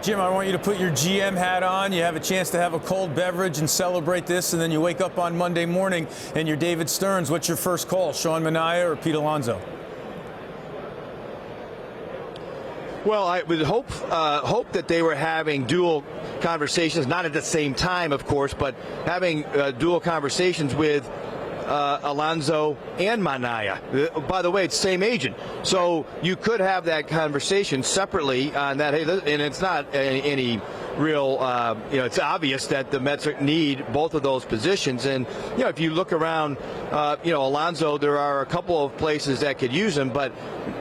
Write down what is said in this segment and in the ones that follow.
Jim, I want you to put your GM hat on. You have a chance to have a cold beverage and celebrate this, and then you wake up on Monday morning and you're David Stearns. What's your first call, Sean Manaea or Pete Alonso? Well, I would hope that they were having dual conversations, not at the same time, of course, but having dual conversations with Alonso and Manaea. By the way, it's same agent, so you could have that conversation separately on that. Hey, and it's not any real, it's obvious that the Mets need both of those positions. And if you look around, Alonso, there are a couple of places that could use him, but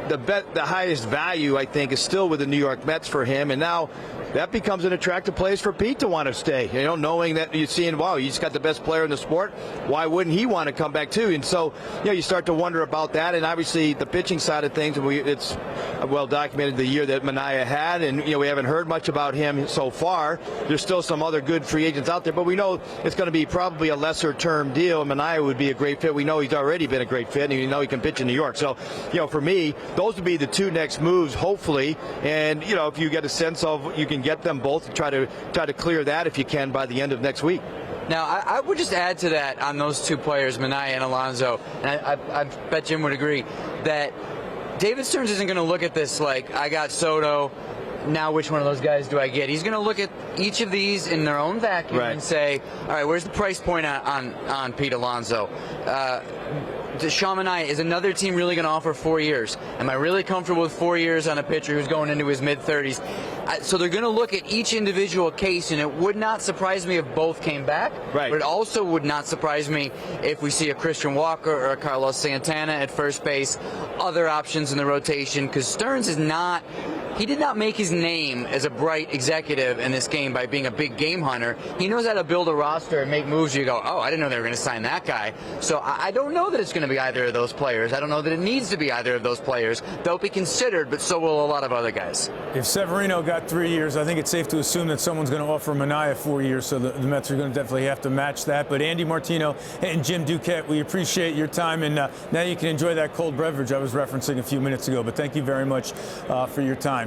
the highest value, I think, is still with the New York Mets for him. And now that becomes an attractive place for Pete to want to stay. Knowing that you're seeing, wow, you just got the best player in the sport. Why wouldn't he want to come back too? And so, you start to wonder about that. And obviously, the pitching side of things, it's well documented the year that Manaea had, and we haven't heard much about him so far. There's still some other good free agents out there, but we know it's going to be probably a lesser term deal. Manaea would be a great fit. We know he's already been a great fit, and we know he can pitch in New York. So, for me, those would be the two next moves, hopefully. And if you get a sense of you can get them both, try to clear that if you can by the end of next week. Now, I would just add to that on those two players, Manaea and Alonso, and I bet Jim would agree, that David Stearns isn't going to look at this like, I got Soto, now which one of those guys do I get? He's going to look at each of these in their own vacuum and say, all right, where's the price point on Pete Alonso? Sean Manaea, is another team really going to offer 4 years? Am I really comfortable with 4 years on a pitcher who's going into his mid-30s? So they're going to look at each individual case, and it would not surprise me if both came back. Right. But it also would not surprise me if we see a Christian Walker or a Carlos Santana at first base, other options in the rotation, because Stearns is not... He did not make his name as a bright executive in this game by being a big game hunter. He knows how to build a roster and make moves. You go, oh, I didn't know they were going to sign that guy. So I don't know that it's going to be either of those players. I don't know that it needs to be either of those players. They'll be considered, but so will a lot of other guys. If Severino got 3 years, I think it's safe to assume that someone's going to offer Manaea 4 years, so the Mets are going to definitely have to match that. But Andy Martino and Jim Duquette, we appreciate your time, and now you can enjoy that cold beverage I was referencing a few minutes ago. But thank you very much for your time.